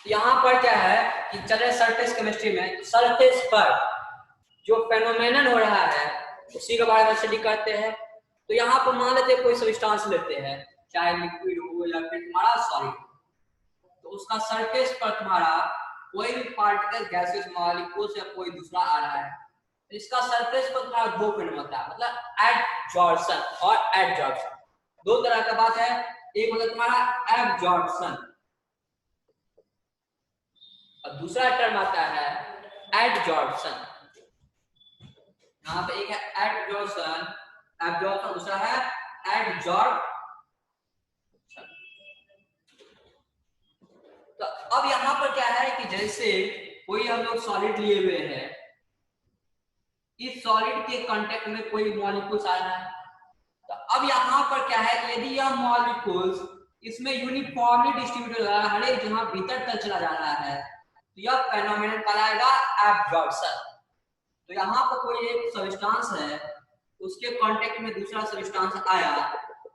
यहाँ पर क्या है कि चले सरफेस केमिस्ट्री में, सरफेस पर जो फेनोमेनन हो रहा है उसी के बारे में स्टडी करते हैं। तो यहाँ पर मान लेते हैं कोई सब्सटेंस लेते हैं, चाहे लिक्विड हो या फिर तुम्हारा सॉलिड, तो उसका सरफेस पर तुम्हारा कोई भी पार्टिकल गैसेस मॉलिक्यूल्स या कोई दूसरा आ रहा है, तो इसका सरफेस पर तुम्हारा दो फेनोमेनन होता है, मतलब एडजॉर्प्शन और एडजॉर्प्शन, दो तरह का बात है। एक होता है तुम्हारा एब्जॉर्प्शन और दूसरा टर्म आता है एडजॉर्प्शन। यहाँ पे एक है एडजॉर्प्शन, एब्जॉर्प्शन, दूसरा है एडजॉर्प्शन। तो अब यहाँ पर क्या है कि जैसे कोई हम लोग सॉलिड लिए हुए हैं, इस सॉलिड के कांटेक्ट में कोई मॉलिक्यूल्स आ रहा है, तो अब यहाँ पर क्या है, यदि यह मॉलिक्यूल्स इसमें यूनिफॉर्मली डिस्ट्रीब्यूट हो रहा है, हर एक जहां भीतर तक चला जा रहा है, तो यह फेनोमेनन कहलाएगा एब्जॉर्प्शन। तो यहाँ पर कोई एक सब्सटेंस है, उसके कांटेक्ट में दूसरा सब्सटेंस आया,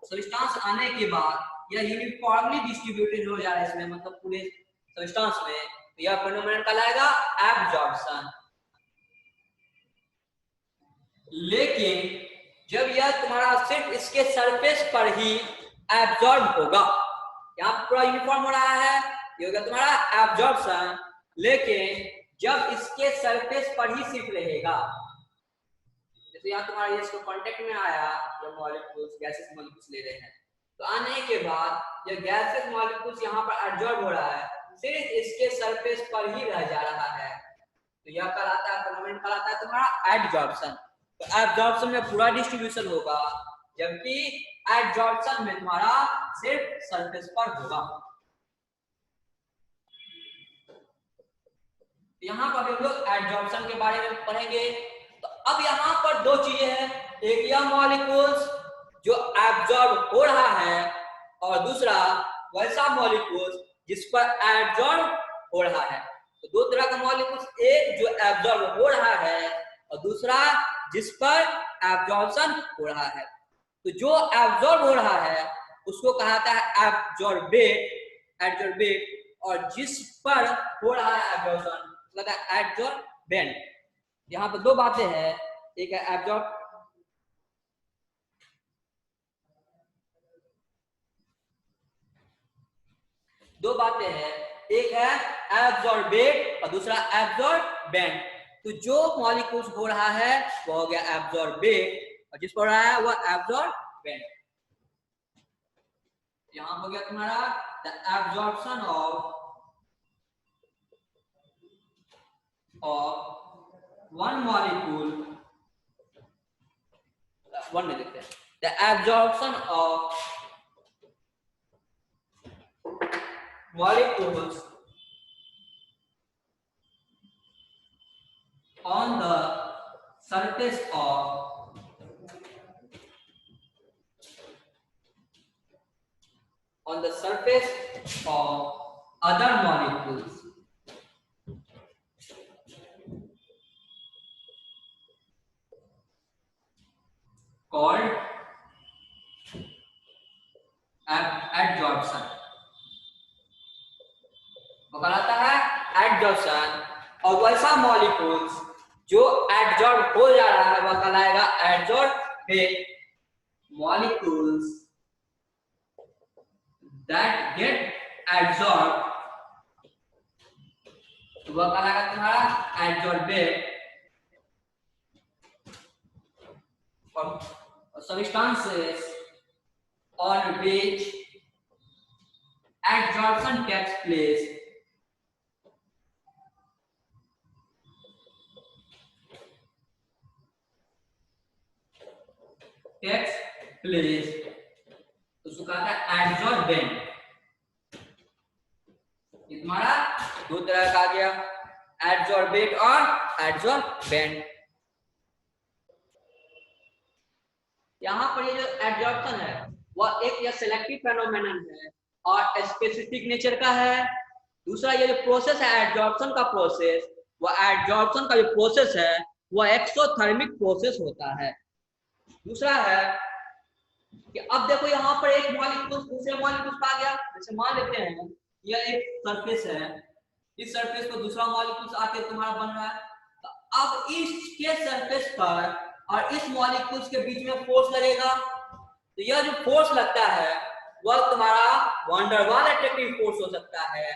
सब्सटेंस आने के बाद यह यूनिफॉर्मली डिस्ट्रीब्यूटेड हो जा रहा है इसमें, मतलब पूरे सब्सटेंस में, तो यह फेनोमेनन कहलाएगा एब्जॉर्प्शन। लेकिन जब यह तुम्हारा सिर्फ इसके सरफेस पर ही एब्जॉर्ब होगा, यहाँ पूरा यूनिफॉर्म हो रहा है, ये हो गया तुम्हारा एब्जॉर्प्शन। लेकिन जब इसके सरफेस पर ही सिर्फ रहेगा, जैसे यहाँ तुम्हारा ये इसको कांटेक्ट में आया, जब मॉलिक्यूल्स गैसेस मॉलिक्यूल्स ले रहे हैं, तो आने के बाद यह गैसेस मॉलिक्यूल्स यहाँ पर एब्जॉर्ब हो रहा है, सिर्फ इसके सरफेस पर ही रह जा रहा है, तो यह कहलाता है फेनोमेनन, कहलाता है तुम्हारा एडजॉर्प्शन। तो एब्जॉर्प्शन में पूरा डिस्ट्रीब्यूशन होगा, जबकि एडजॉर्प्शन में तुम्हारा सिर्फ सरफेस पर होगा। यहाँ पर हम लोग एडजॉर्प्शन के बारे में पढ़ेंगे। तो अब यहाँ पर दो चीजें हैं, एक यह मॉलिक्यूल्स जो एब्जॉर्ब हो रहा है, और दूसरा वैसा मॉलिक्यूल्स जिस पर एब्जॉर्ब हो रहा है। तो दो तरह का मॉलिक्यूल्स, एक जो एब्जॉर्ब हो रहा है और दूसरा जिस पर एब्जॉर्प्शन हो रहा है। तो जो एब्जॉर्ब हो रहा है उसको कहा जाता है एब्जॉर्बेट, एब्जॉर्बेट, और जिस पर हो रहा है एब्जॉर्प्शन मतलब एब्जॉर्बेंट। यहाँ पर दो बातें हैं, एक है एब्जॉर्ब, दो बातें हैं, एक है एब्जॉर्बेट और दूसरा एब्जॉर्बेंट। तो जो मॉलिक्यूल्स हो रहा है वो हो गया एब्जॉर्बेट, और जिस पर हो रहा है वो एब्जॉर्बेंट। यहां हो गया तुम्हारा the absorption of one molecule, one में लिखते हैं, the absorption of molecules on the surface of other molecules called adsorption। वो कहलाता है एडजॉर्प्शन, और वैसा मॉलिक्यूल्स जो एडजॉर्ब हो जा रहा है वह कहलाएगा adsorbate. Molecules that get adsorb वह कहलाएगा तुम्हारा एडजॉर्बेट। और substances on which adsorption takes place उसको कहता है एडजॉर्बेंट। तुम्हारा दो तरह का आ गया, एडजॉर्बेट और एडजॉर्बेंट। यहाँ पर ये जो एडजॉर्प्शन है वह एक या सिलेक्टिव फेनोमेनन है और स्पेसिफिक नेचर का है। दूसरा ये जो प्रोसेस है एडजॉर्प्शन का प्रोसेस, वह एडजॉर्प्शन का जो प्रोसेस है वह एक्सोथर्मिक प्रोसेस होता है। दूसरा है कि अब देखो यहाँ पर एक मॉलिक्यूल दूसरे मॉलिक्यूल पर आ गया, जैसे मान लेते हैं यह एक सरफेस है, इस सरफेस पर दूसरा मॉलिक्यूल आके तुम्हारा बन रहा है, तो अब इसके सरफेस पर और इस मॉलिक्यूल्स के बीच में फोर्स लगेगा, तो यह जो फोर्स लगता है वह तुम्हारा वैन वाल अट्रैक्टिव फोर्स हो सकता है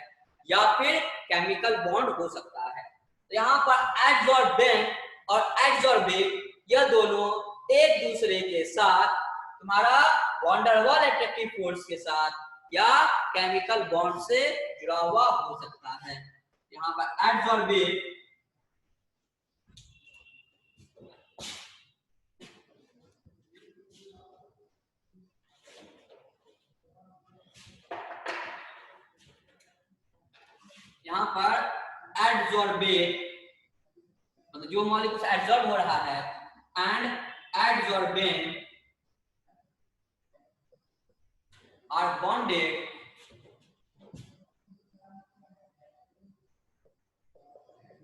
या फिर केमिकल बॉन्ड हो सकता है। तो यहाँ पर एडसॉर्बेंट और एडसॉर्बेट यह दोनों एक दूसरे के साथ तुम्हारा वैन वाल अट्रैक्टिव फोर्स के साथ या केमिकल बॉन्ड से जुड़ा हुआ हो सकता है। यहाँ पर एडसॉर्बेट यहाँ पर एडसॉर्बेट मतलब जो मॉलिक्यूल एडसॉर्ब हो रहा है and adsorbent are bonded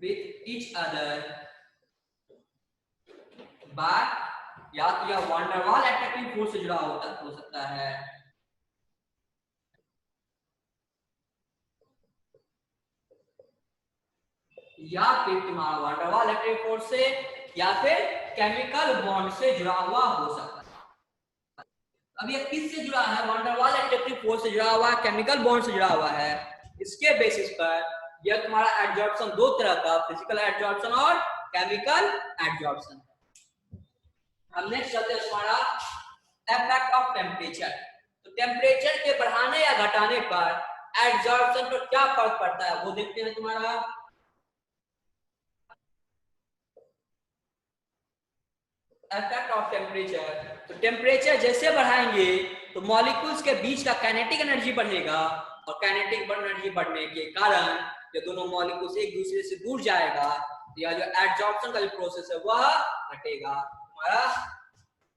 with each other by या तो यह वैन डर वाल अट्रैक्टिव फोर्स से जुड़ा हो सकता है या फिर तुम्हारा वैन डर वाल अट्रैक्टिव फोर्स से या फिर केमिकल बॉन्ड से जुड़ा हुआ हो सकता है। अब यह किससे जुड़ा है? वैन डर वाल अट्रैक्टिव फोर्स से जुड़ा हुआ है, केमिकल बॉन्ड से जुड़ा हुआ है। इसके बेसिस पर यह तुम्हारा एडजॉर्प्शन दो तरह का, फिजिकल एडजॉर्प्शन और केमिकल एडजॉर्प्शन। अब नेक्स्ट चलते हैं तुम्हारा इफेक्ट ऑफ टेम्परेचर। तो टेम्परेचर के बढ़ाने या घटाने पर एडजॉर्प्शन पर क्या फर्क पड़ता है वो देखते हैं। तुम्हारा इफेक्ट ऑफ टेम्परेचर, तो टेम्परेचर जैसे बढ़ाएंगे तो मॉलिक्यूल्स के बीच का काइनेटिक एनर्जी बढ़ेगा और काइनेटिक एनर्जी बढ़ने के कारण ये दोनों मॉलिक्यूल्स एक दूसरे से दूर जाएगा, या जो एडजॉर्प्शन का जो प्रोसेस है वह घटेगा। हमारा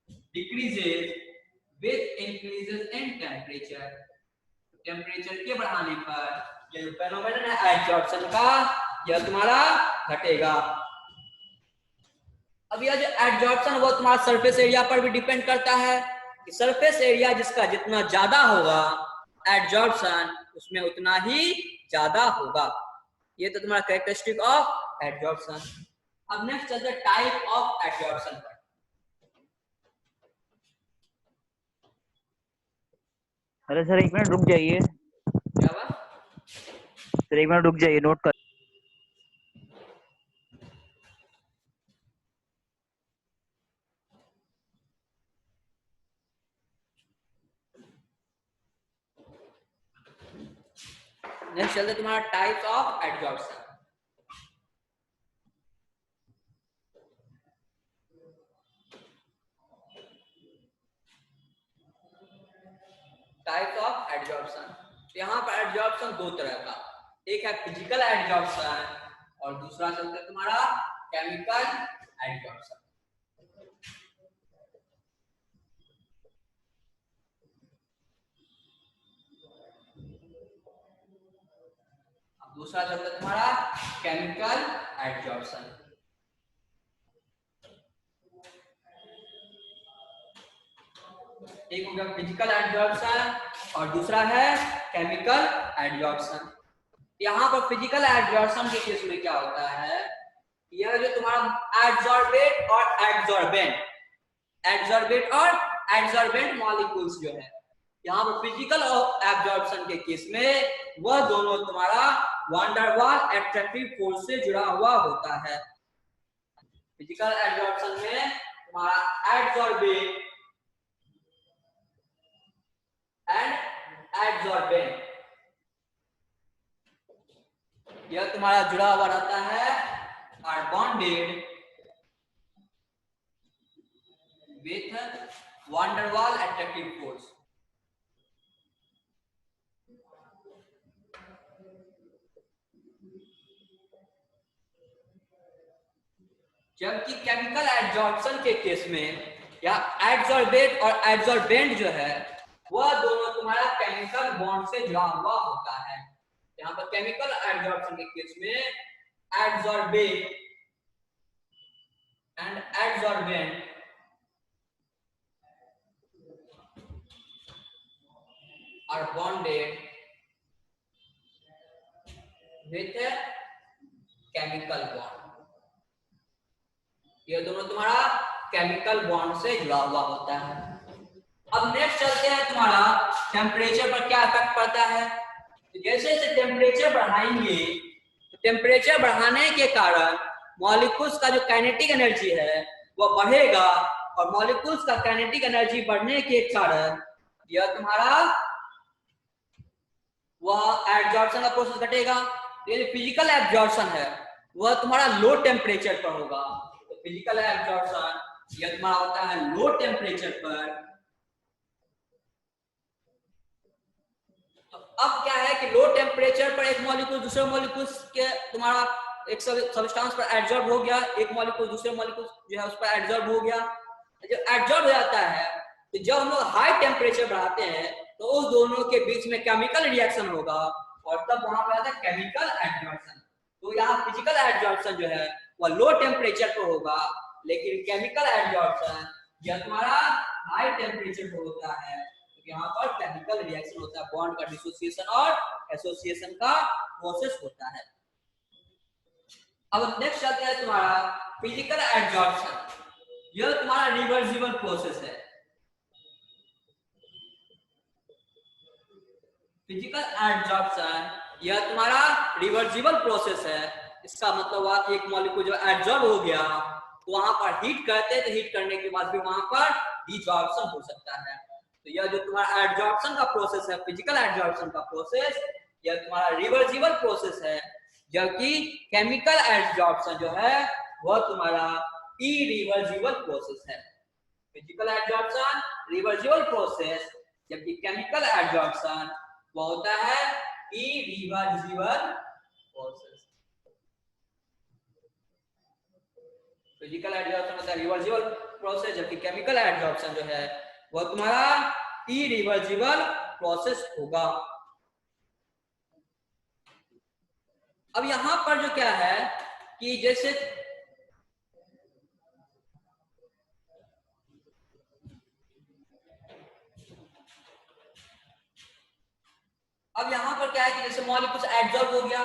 decreases with increases in temperature, temperature के बढ़ाने पर ये फेनोमेनन है एडजॉर्प्शन का यह तुम्हारा घटेगा। अब यह जो एडजॉर्प्शन वो तुम्हारा सरफेस एरिया पर भी डिपेंड करता है कि सरफेस एरिया जिसका जितना ज्यादा होगा एडजॉर्प्शन उसमें उतना ही ज्यादा होगा। ये तो तुम्हारा कैरेक्टरिस्टिक ऑफ एडजॉर्प्शन। अब नेक्स्ट चलते हैं टाइप ऑफ एडजॉर्प्शन पर। अरे सर 1 मिनट रुक जाइए। क्या बात? सर 1 मिनट रुक जाइए, नोट कर। नेक्स्ट चलते तुम्हारा types of adsorption. Types of adsorption, यहाँ पर एडजॉर्प्शन दो तरह का, एक है फिजिकल एडजॉर्प्शन और दूसरा चलता है तुम्हारा केमिकल एडजॉर्प्शन। दूसरा चलता है तुम्हारा केमिकल एडजॉर्प्शन। एक हो गया फिजिकल एडजॉर्प्शन और दूसरा है केमिकल एडजॉर्प्शन। यहाँ पर फिजिकल एडजॉर्प्शन के केस में क्या होता है, यह जो तुम्हारा एडजॉर्बेट और एडजॉर्बेंट मॉलिक्यूल्स जो है, यहाँ पर फिजिकल एब्जॉर्प्शन के केस में वह दोनों तुम्हारा वैन डर वाल अट्रैक्टिव फोर्स से जुड़ा हुआ होता है। फिजिकल एब्जॉर्प्शन में तुम्हारा एडजॉर्बेट एंड एडजॉर्बेंट यह तुम्हारा जुड़ा हुआ रहता है are bonded with van der वाल अट्रैक्टिव फोर्स। जबकि केमिकल एडजॉर्प्शन के केस में या एडजॉर्बेट और एडजॉर्बेंट जो है वह दोनों तुम्हारा केमिकल बॉन्ड से जुड़ा हुआ होता है। यहाँ पर केमिकल एडजॉर्प्शन के केस में adsorbate and adsorbent are bonded with chemical bond. ये दोनों तुम्हारा केमिकल बॉन्ड से जुड़ा हुआ होता है। अब नेक्स्ट चलते हैं तुम्हारा टेम्परेचर पर क्या इफेक्ट पड़ता है। तो जैसे जैसे टेम्परेचर बढ़ाएंगे तो टेम्परेचर बढ़ाने के कारण मॉलिक्यूल्स का जो काइनेटिक एनर्जी है वह बढ़ेगा, और मॉलिक्यूल्स का काइनेटिक एनर्जी बढ़ने के कारण यह तुम्हारा वह एब्जॉर्प्शन का प्रोसेस घटेगा। तो ये जो फिजिकल एब्जॉर्प्शन है वह तुम्हारा लो टेम्परेचर पर होगा। तो फिजिकल एब्जॉर्प्शन यह तुम्हारा होता है लो टेम्परेचर पर। तो अब क्या है कि लो टेम्परेचर पर एक मॉलिक्यूल दूसरे मॉलिक्यूल के तुम्हारा एक सब्सटेंस पर एब्जॉर्ब हो गया, एक मॉलिक्यूल दूसरे मॉलिक्यूल जो है उस पर एब्जॉर्ब हो गया। जब एब्जॉर्ब हो जाता है तो जब हम लोग हाई टेम्परेचर बढ़ाते हैं तो उस दोनों के बीच में केमिकल रिएक्शन होगा, और तब वहां पर आता है केमिकल एब्जॉर्प्शन। तो यहाँ फिजिकल एब्जॉर्प्शन जो है वह लो टेम्परेचर पर होगा, लेकिन केमिकल एब्जॉर्प्शन यह तुम्हारा हाई टेम्परेचर पर होता है। तो यहाँ पर केमिकल रिएक्शन होता है, बॉन्ड का डिसोसिएशन और एसोसिएशन का प्रोसेस होता है। अब नेक्स्ट चलते हैं तुम्हारा फिजिकल एब्जॉर्प्शन। यह तुम्हारा रिवर्सिबल प्रोसेस है। फिजिकल एब्जॉर्प्शन यह तुम्हारा रिवर्सिबल प्रोसेस है। इसका मतलब हुआ कि एक मॉलिक्यूल जो एब्जॉर्ब हो गया तो वहां पर हीट करते हैं, तो हीट करने के बाद भी वहां पर डिसॉर्प्शन हो सकता है। तो यह जो तुम्हारा एब्जॉर्प्शन का प्रोसेस है, फिजिकल एब्जॉर्प्शन का प्रोसेस, यह तुम्हारा रिवर्सिबल प्रोसेस है, जबकि केमिकल एब्जॉर्प्शन जो है वह तुम्हारा इरिवर्सिबल प्रोसेस है। फिजिकल एब्जॉर्प्शन रिवर्सिबल प्रोसेस, जबकि केमिकल एब्जॉर्प्शन वो होता है इरिवर्सिबल प्रोसेस। फिजिकल एब्जॉर्प्शन होता है रिवर्सिबल प्रोसेस, जबकि केमिकल एब्जॉर्प्शन जो है वो तुम्हारा इरिवर्सिबल प्रोसेस होगा। अब यहां पर जो क्या है कि जैसे अब यहाँ पर क्या है कि जैसे मॉलिक्यूल एब्जॉर्ब हो गया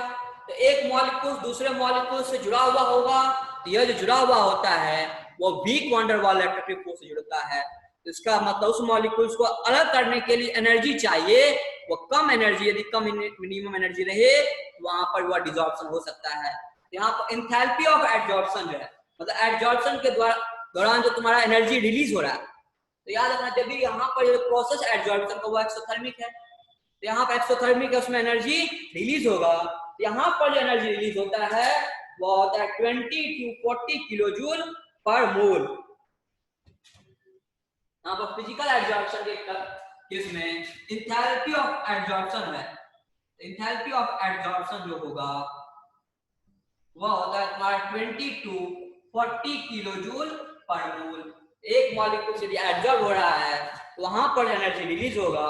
तो एक मॉलिक्यूल दूसरे मॉलिक्यूल से जुड़ा हुआ होगा। तो यह जो जुड़ा हुआ होता है वो weak van der Waals electric force से जुड़ता है। तो इसका मतलब उस मॉलिक्यूल्स को अलग करने के लिए एनर्जी चाहिए, वो कम एनर्जी, यदि कम मिनिमम एनर्जी रहे तो वहां पर वह डिसॉर्प्शन हो सकता है। यहाँ पर एंथैल्पी ऑफ एब्जॉर्प्शन जो है मतलब एब्जॉर्प्शन के दौरान जो तुम्हारा एनर्जी रिलीज हो रहा है, तो याद रखना जब भी यहाँ पर जो प्रोसेस एब्जॉर्प्शन का वो एक्सोथर्मिक है, तो यहाँ पर एक्सोथर्मिक है, उसमें एनर्जी रिलीज होगा। यहाँ पर जो एनर्जी रिलीज होता है वो होता है 20 to 40 किलो जूल पर मोल। यहाँ पर फिजिकल एब्जॉर्प्शन के केस में एंथैल्पी ऑफ एब्जॉर्प्शन है, एंथैल्पी ऑफ एब्जॉर्प्शन जो होगा वह होता है तुम्हारा 20 to 40 किलो जूल पर मोल। एक मॉलिक्यूल से यदि एब्जॉर्ब हो रहा है तो वहां पर एनर्जी रिलीज होगा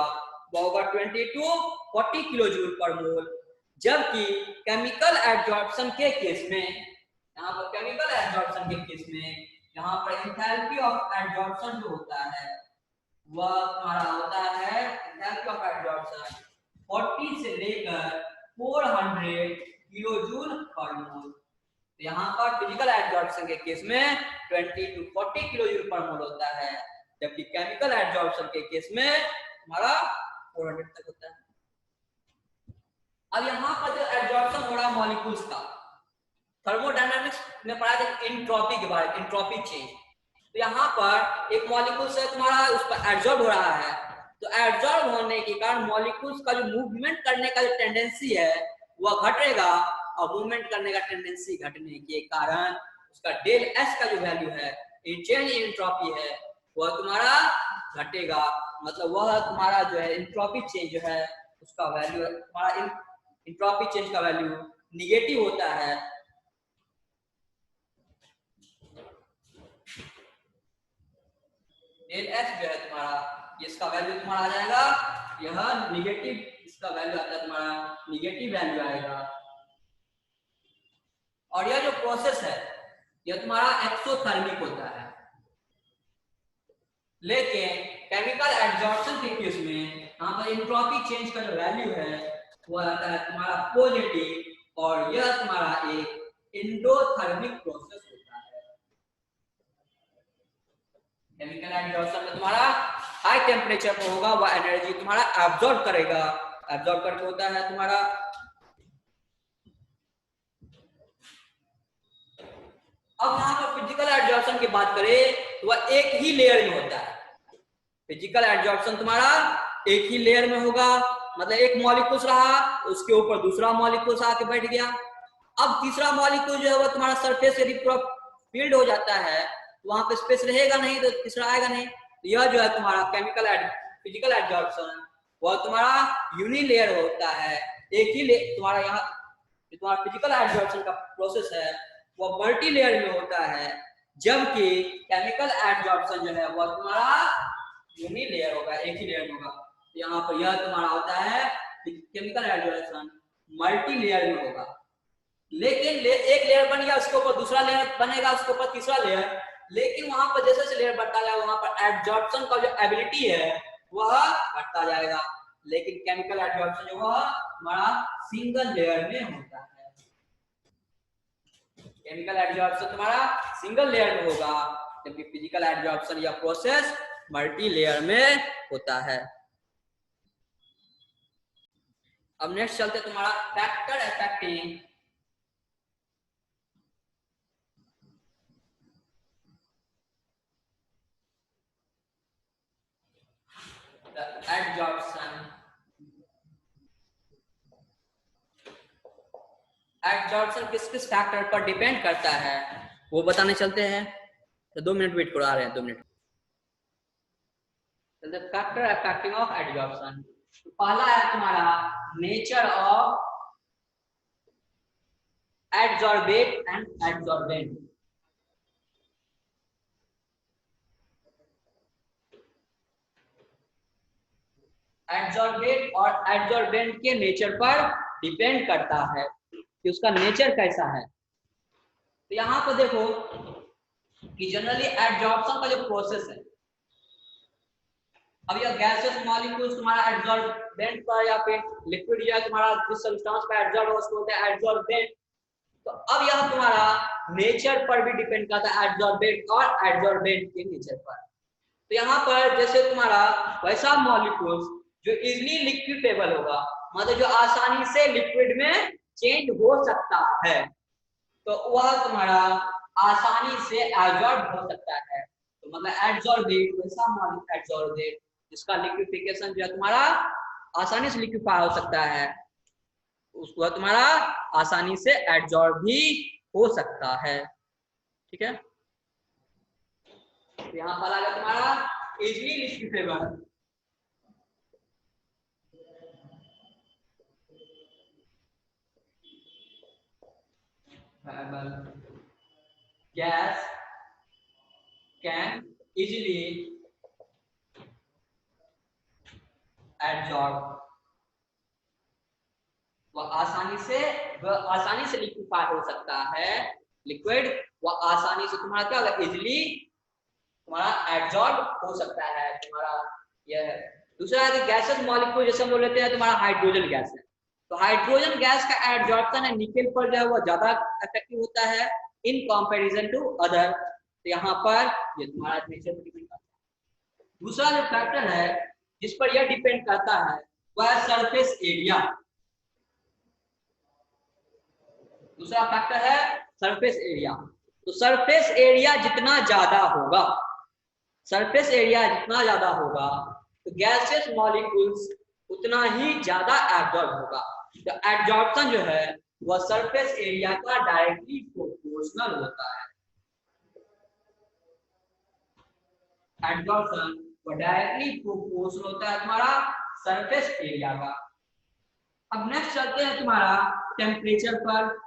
वो होगा 20 to 40 किलो जूल पर मोल। जबकि केमिकल एब्जॉर्प्शन के केस में, यहाँ पर केमिकल एब्जॉर्प्शन के केस में यहाँ पर एंथैल्पी ऑफ एब्जॉर्प्शन जो होता है वह तुम्हारा होता है एंथैल्पी ऑफ एब्जॉर्प्शन 40 से लेकर 400 किलो जूल पर मोल। तो यहाँ पर फिजिकल एब्जॉर्प्शन के केस में 20 to 40 किलो जूल पर मोल होता है, जबकि केमिकल एब्जॉर्प्शन के केस में हमारा 400 तक होता है। अब यहाँ पर जो एब्जॉर्प्शन हो रहा है मॉलिक्यूल्स का, थर्मोडायनामिक्स में पढ़ा था एंट्रोपी के बारे में, एंट्रोपी चेंज। तो यहाँ पर एक मॉलिक्यूल से तुम्हारा उस पर एब्जॉर्ब हो रहा है, तो एब्जॉर्ब होने के कारण मॉलिक्यूल्स का जो मूवमेंट करने का जो टेंडेंसी है वह घटेगा, और मूवमेंट करने का टेंडेंसी घटने के कारण उसका डेल एस का जो वैल्यू है, चेंज इन एंट्रोपी है, वह तुम्हारा घटेगा। मतलब वह तुम्हारा जो है एंट्रोपी चेंज जो है उसका वैल्यू तुम्हारा एंट्रोपी चेंज का वैल्यू निगेटिव होता है। डेल एस जो है तुम्हारा, इसका वैल्यू तुम्हारा आ जाएगा, यह निगेटिव, इसका वैल्यू आता है तुम्हारा निगेटिव वैल्यू आएगा। और यह जो प्रोसेस है यह तुम्हारा एक्सोथर्मिक होता है, लेकिन केमिकल एब्जॉर्प्शन के केस में यहाँ पर एंट्रोपी चेंज का जो वैल्यू है वो आता है तुम्हारा पॉजिटिव, और यह तुम्हारा एक एंडोथर्मिक प्रोसेस होता है। केमिकल एडजॉर्प्शन में तुम्हारा हाई टेम्परेचर पर होगा, वह एनर्जी तुम्हारा एब्जॉर्ब करेगा, एब्जॉर्ब करके होता है तुम्हारा। अब यहाँ पर फिजिकल एडजॉर्प्शन की बात करें तो वह एक ही लेयर में होता है। फिजिकल एडजॉर्प्शन तुम्हारा एक ही लेयर में होगा, मतलब एक मॉलिक्यूल्स रहा, उसके ऊपर दूसरा मॉलिक्यूल्स आके बैठ गया। अब तीसरा मॉलिक्यूल जो है वो तुम्हारा सरफेस यदि पूरा फील्ड हो जाता है तो वहां पे स्पेस रहेगा नहीं, तो तीसरा आएगा नहीं। तो यह जो है तुम्हारा फिजिकल एडजॉर्प्शन वह तुम्हारा यूनिलेयर होता है, एक ही तुम्हारा यहाँ तुम्हारा फिजिकल एडजॉर्प्शन का प्रोसेस है वह मल्टी लेयर में होता है, जबकि केमिकल एडजॉर्प्शन जो है वह तुम्हारा यूनिलेयर होगा, एक ही लेयर में होगा। तो यहाँ पर यह तुम्हारा होता है केमिकल एडजॉर्प्शन मल्टी लेयर में होगा। लेकिन एक लेयर बन गया, उसके ऊपर दूसरा लेयर बनेगा, उसके ऊपर तीसरा लेयर, लेकिन वहां पर जैसे लेयर बढ़ता जाएगा वहां पर एडजॉर्प्शन का जो एबिलिटी है वह बढ़ता जाएगा। लेकिन केमिकल एडजॉर्प्शन जो है हमारा सिंगल लेयर में होता है। केमिकल एडजॉर्प्शन तुम्हारा सिंगल लेयर में होगा, जबकि फिजिकल एडजॉर्प्शन या प्रोसेस मल्टी लेयर में होता है। अब नेक्स्ट चलते तुम्हारा फैक्टर अफेक्टिंग एडजॉर्प्शन। एडजॉर्प्शन किस किस फैक्टर पर डिपेंड करता है वो बताने चलते हैं। तो 2 मिनट वेट करो, आ रहे हैं 2 minute. Factor affecting of adsorption, तो पहला है तुम्हारा nature of adsorbate and adsorbent. Adsorbate और एडजॉर्बेंट के नेचर पर डिपेंड करता है कि उसका नेचर कैसा है। तो यहाँ पर देखो कि जनरली एडजॉर्प्शन का जो प्रोसेस है, अब यह गैसेस मॉलिक्यूल्स तुम्हारा एडजॉर्बेंट पर या फिर लिक्विड जो है तुम्हारा जिस सब्सटेंस पर एडजॉर्ब हो उसको बोलते हैं एडजॉर्बेंट। तो अब यह तुम्हारा नेचर पर भी डिपेंड करता है, एडजॉर्बेंट और एडजॉर्बेंट के नेचर पर। तो यहाँ पर जैसे तुम्हारा वैसा मॉलिक्यूल्स जो इजिली लिक्विडेबल होगा, मतलब जो आसानी से लिक्विड में चेंज हो सकता है, तो वह तुम्हारा आसानी से एब्जॉर्ब हो सकता है। तो मतलब एडजॉर्बेट वैसा मॉलिक्यूल एडजॉर्बेट जिसका लिक्विफिकेशन जो है तुम्हारा आसानी से लिक्विफाई हो सकता है, उसको तुम्हारा आसानी से एडजॉर्ब भी हो सकता है। ठीक है, तो यहाँ पर आएगा तुम्हारा easily liquefiable. Gas can easily adsorb, वह आसानी से लिक्विफाई हो सकता है लिक्विड, वह आसानी से तुम्हारा क्या होगा इजिली तुम्हारा एब्जॉर्ब हो सकता है तुम्हारा। यह दूसरा है कि गैसेस मॉलिक्यूल जैसे हम बोल लेते हैं तुम्हारा हाइड्रोजन गैस है, तो हाइड्रोजन गैस का एब्जॉर्प्शन है निकेल पर जो है वो ज्यादा इफेक्टिव होता है इन कंपैरिजन टू अदर। तो यहाँ पर ये तुम्हारा नेचर पर डिपेंड करता है। दूसरा जो फैक्टर है जिस पर यह डिपेंड करता है वह है सरफेस एरिया। दूसरा फैक्टर है सरफेस एरिया। तो सरफेस एरिया जितना ज्यादा होगा, सरफेस एरिया जितना ज्यादा होगा तो गैसेस मॉलिक्यूल्स उतना ही ज्यादा एब्जॉर्ब होगा। तो एब्जॉर्प्शन जो है वह सरफेस एरिया का डायरेक्टली प्रोपोर्शनल होता है। एब्जॉर्प्शन वह डायरेक्टली प्रोपोर्शनल होता है तुम्हारा सरफेस एरिया का। अब नेक्स्ट चलते हैं तुम्हारा टेम्परेचर पर।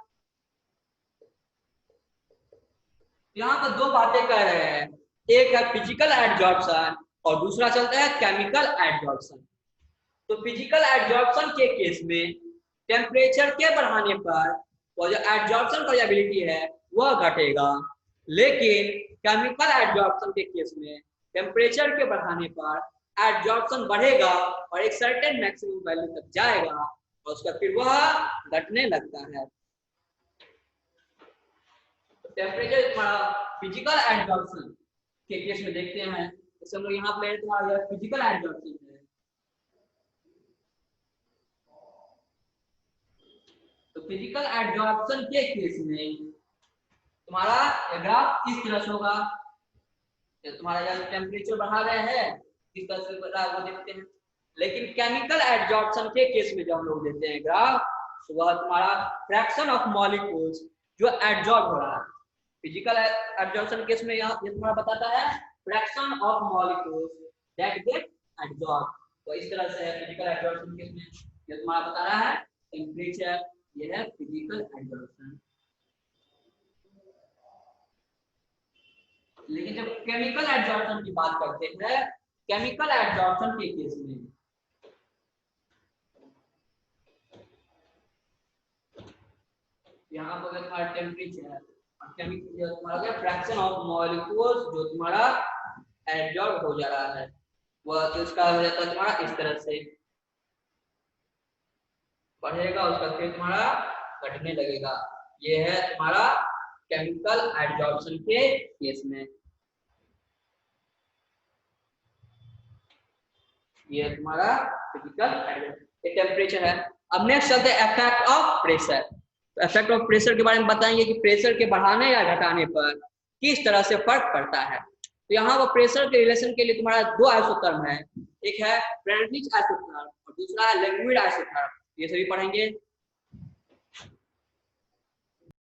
यहाँ पर 2 बातें कर रहे हैं, एक है फिजिकल एडजॉर्प्शन और दूसरा चलता है केमिकल एडजॉर्प्शन। तो फिजिकल एडजॉर्प्शन के केस में टेम्परेचर के बढ़ाने पर वो जो एडजॉर्प्शन का एबिलिटी है वह घटेगा, लेकिन केमिकल एडजॉर्प्शन के केस में टेम्परेचर के बढ़ाने पर एडजॉर्प्शन बढ़ेगा और एक सर्टेन मैक्सिमम वैल्यू तक जाएगा और उसका फिर वह घटने लगता है। टेम्परेचर तुम्हारा फिजिकल एडजॉर्प्शन के केस में देखते हैं, जैसे हम लोग यहाँ पे तुम्हारा फिजिकल एडजॉर्प्शन है। तो फिजिकल एडजॉर्प्शन के केस में तुम्हारा ग्राफ इस तरह से होगा, तुम्हारा यहाँ टेम्परेचर बढ़ा रहे हैं इस तरह से वो देखते हैं। लेकिन केमिकल एडजॉर्प्शन के केस में जब हम लोग देते हैं ग्राफ, तो वह तुम्हारा फ्रैक्शन ऑफ मॉलिक्यूल्स जो एडजॉर्ब हो रहा है। फिजिकल एडजॉर्प्शन केस में यहाँ ये तुम्हारा बताता है fraction of molecules that get adsorb. तो इस तरह से है फिजिकल एडजॉर्प्शन केस में, ये तुम्हारा बता रहा है टेम्परेचर, ये है फिजिकल एडजॉर्प्शन। लेकिन जब केमिकल एडजॉर्प्शन की बात करते हैं, केमिकल एडजॉर्प्शन के केस में यहाँ पर तुम्हारा टेम्परेचर है और केमिकल तुम्हारा फ्रैक्शन ऑफ मॉलिक्यूल्स जो तुम्हारा एडजॉर्ब हो जा रहा है, वह उसका हो जाता है तुम्हारा इस तरह से बढ़ेगा, उसका फिर तुम्हारा घटने लगेगा। ये है तुम्हारा केमिकल एडजॉर्प्शन के केस में, ये तुम्हारा फिजिकल टेम्परेचर है। अब नेक्स्ट चलते हैं इफेक्ट ऑफ प्रेशर। तो इफेक्ट ऑफ प्रेशर के बारे में बताएंगे कि प्रेशर के बढ़ाने या घटाने पर किस तरह से फर्क पड़ता है। तो यहाँ पर प्रेशर के रिलेशन के लिए तुम्हारा दो आइसोथर्म है, एक है फ्रेडरिच आइसोथर्म और दूसरा है लैंगमुइर आइसोथर्म। ये सभी पढ़ेंगे।